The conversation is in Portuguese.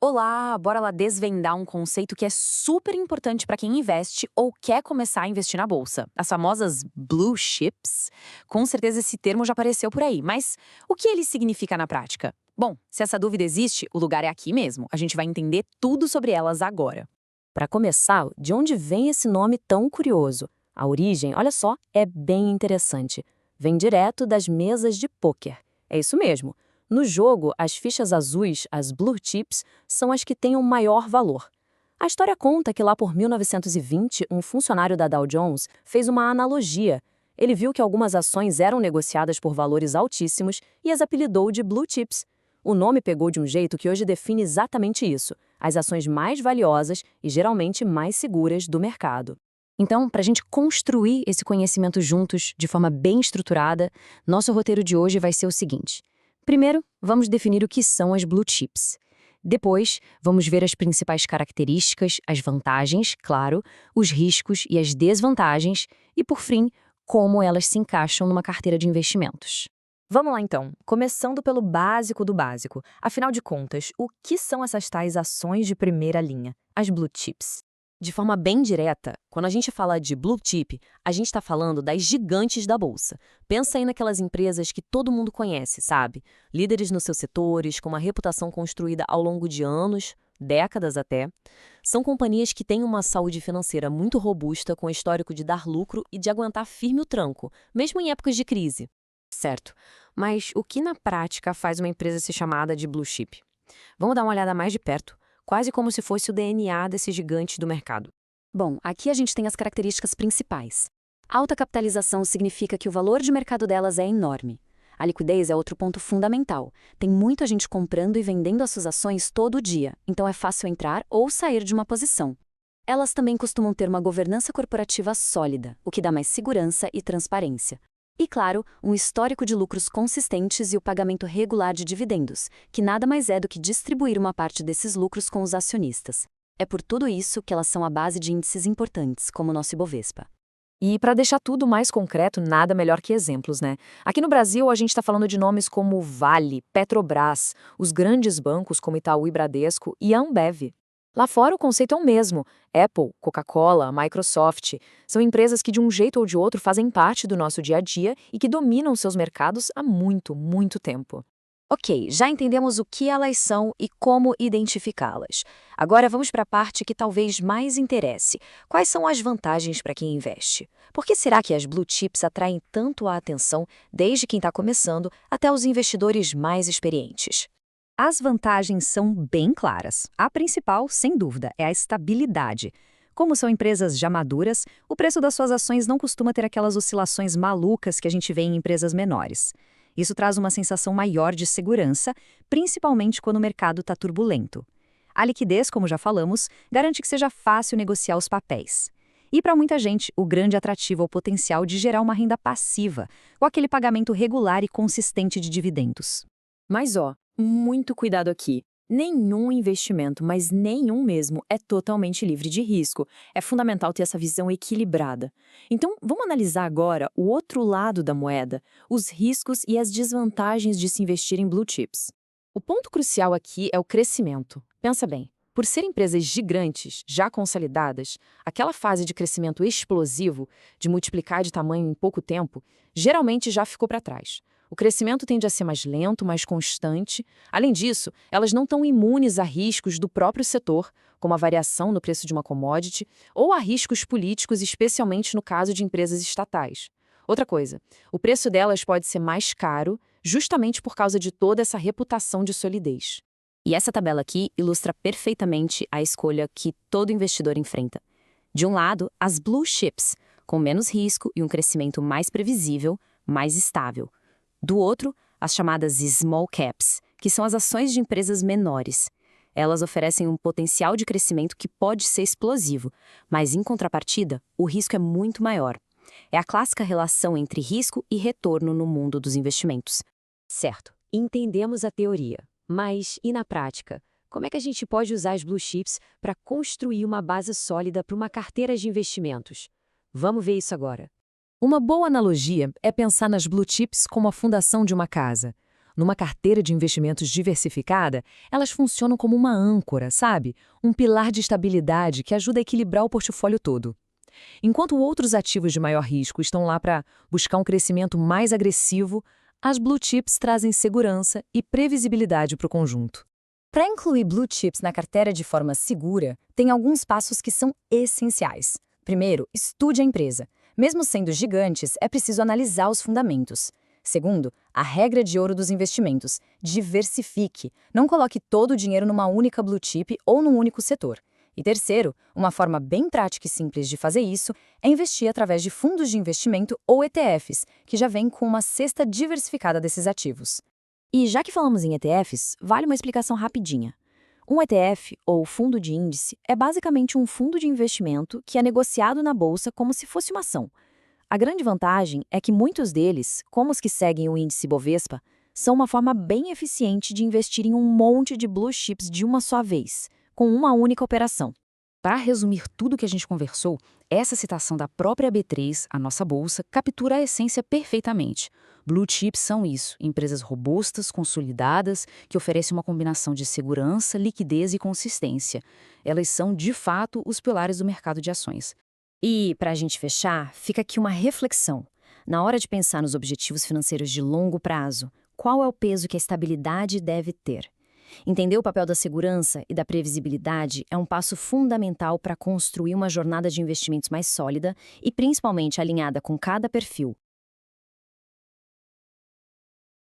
Olá, bora lá desvendar um conceito que é super importante para quem investe ou quer começar a investir na bolsa. As famosas blue chips. Com certeza esse termo já apareceu por aí, mas o que ele significa na prática? Bom, se essa dúvida existe, o lugar é aqui mesmo. A gente vai entender tudo sobre elas agora. Para começar, de onde vem esse nome tão curioso? A origem, olha só, é bem interessante. Vem direto das mesas de pôquer. É isso mesmo. No jogo, as fichas azuis, as blue chips, são as que têm o maior valor. A história conta que lá por 1920, um funcionário da Dow Jones fez uma analogia. Ele viu que algumas ações eram negociadas por valores altíssimos e as apelidou de blue chips. O nome pegou de um jeito que hoje define exatamente isso: as ações mais valiosas e geralmente mais seguras do mercado. Então, para a gente construir esse conhecimento juntos, de forma bem estruturada, nosso roteiro de hoje vai ser o seguinte. Primeiro, vamos definir o que são as blue chips. Depois, vamos ver as principais características, as vantagens, claro, os riscos e as desvantagens, e, por fim, como elas se encaixam numa carteira de investimentos. Vamos lá então, começando pelo básico do básico. Afinal de contas, o que são essas tais ações de primeira linha, as blue chips? De forma bem direta, quando a gente fala de blue chip, a gente está falando das gigantes da bolsa. Pensa aí naquelas empresas que todo mundo conhece, sabe? Líderes nos seus setores, com uma reputação construída ao longo de anos, décadas até. São companhias que têm uma saúde financeira muito robusta, com histórico de dar lucro e de aguentar firme o tranco, mesmo em épocas de crise. Certo, mas o que na prática faz uma empresa ser chamada de blue chip? Vamos dar uma olhada mais de perto, quase como se fosse o DNA desse gigante do mercado. Bom, aqui a gente tem as características principais. Alta capitalização significa que o valor de mercado delas é enorme. A liquidez é outro ponto fundamental. Tem muita gente comprando e vendendo as suas ações todo dia, então é fácil entrar ou sair de uma posição. Elas também costumam ter uma governança corporativa sólida, o que dá mais segurança e transparência. E, claro, um histórico de lucros consistentes e o pagamento regular de dividendos, que nada mais é do que distribuir uma parte desses lucros com os acionistas. É por tudo isso que elas são a base de índices importantes, como o nosso Ibovespa. E para deixar tudo mais concreto, nada melhor que exemplos, né? Aqui no Brasil, a gente está falando de nomes como Vale, Petrobras, os grandes bancos como Itaú e Bradesco e a Ambev. Lá fora, o conceito é o mesmo. Apple, Coca-Cola, Microsoft são empresas que, de um jeito ou de outro, fazem parte do nosso dia a dia e que dominam seus mercados há muito, muito tempo. Ok, já entendemos o que elas são e como identificá-las. Agora vamos para a parte que talvez mais interesse. Quais são as vantagens para quem investe? Por que será que as blue chips atraem tanto a atenção desde quem está começando até os investidores mais experientes? As vantagens são bem claras. A principal, sem dúvida, é a estabilidade. Como são empresas já maduras, o preço das suas ações não costuma ter aquelas oscilações malucas que a gente vê em empresas menores. Isso traz uma sensação maior de segurança, principalmente quando o mercado está turbulento. A liquidez, como já falamos, garante que seja fácil negociar os papéis. E para muita gente, o grande atrativo é o potencial de gerar uma renda passiva, com aquele pagamento regular e consistente de dividendos. Mas muito cuidado aqui. Nenhum investimento, mas nenhum mesmo, é totalmente livre de risco. É fundamental ter essa visão equilibrada. Então, vamos analisar agora o outro lado da moeda, os riscos e as desvantagens de se investir em blue chips. O ponto crucial aqui é o crescimento. Pensa bem, por ser empresas gigantes, já consolidadas, aquela fase de crescimento explosivo, de multiplicar de tamanho em pouco tempo, geralmente já ficou para trás. O crescimento tende a ser mais lento, mais constante. Além disso, elas não estão imunes a riscos do próprio setor, como a variação no preço de uma commodity, ou a riscos políticos, especialmente no caso de empresas estatais. Outra coisa, o preço delas pode ser mais caro, justamente por causa de toda essa reputação de solidez. E essa tabela aqui ilustra perfeitamente a escolha que todo investidor enfrenta. De um lado, as blue chips, com menos risco e um crescimento mais previsível, mais estável. Do outro, as chamadas small caps, que são as ações de empresas menores. Elas oferecem um potencial de crescimento que pode ser explosivo, mas, em contrapartida, o risco é muito maior. É a clássica relação entre risco e retorno no mundo dos investimentos. Certo, entendemos a teoria, mas e na prática? Como é que a gente pode usar as blue chips para construir uma base sólida para uma carteira de investimentos? Vamos ver isso agora. Uma boa analogia é pensar nas blue chips como a fundação de uma casa. Numa carteira de investimentos diversificada, elas funcionam como uma âncora, sabe? Um pilar de estabilidade que ajuda a equilibrar o portfólio todo. Enquanto outros ativos de maior risco estão lá para buscar um crescimento mais agressivo, as Blue Chips trazem segurança e previsibilidade para o conjunto. Para incluir Blue Chips na carteira de forma segura, tem alguns passos que são essenciais. Primeiro, estude a empresa. Mesmo sendo gigantes, é preciso analisar os fundamentos. Segundo, a regra de ouro dos investimentos: diversifique. Não coloque todo o dinheiro numa única Blue Chip ou num único setor. E terceiro, uma forma bem prática e simples de fazer isso é investir através de fundos de investimento ou ETFs, que já vêm com uma cesta diversificada desses ativos. E já que falamos em ETFs, vale uma explicação rapidinha. Um ETF, ou fundo de índice, é basicamente um fundo de investimento que é negociado na bolsa como se fosse uma ação. A grande vantagem é que muitos deles, como os que seguem o índice Bovespa, são uma forma bem eficiente de investir em um monte de Blue Chips de uma só vez, com uma única operação. Para resumir tudo que a gente conversou, essa citação da própria B3, a nossa bolsa, captura a essência perfeitamente. Blue Chips são isso, empresas robustas, consolidadas, que oferecem uma combinação de segurança, liquidez e consistência. Elas são, de fato, os pilares do mercado de ações. E, para a gente fechar, fica aqui uma reflexão. Na hora de pensar nos objetivos financeiros de longo prazo, qual é o peso que a estabilidade deve ter? Entender o papel da segurança e da previsibilidade é um passo fundamental para construir uma jornada de investimentos mais sólida e principalmente alinhada com cada perfil,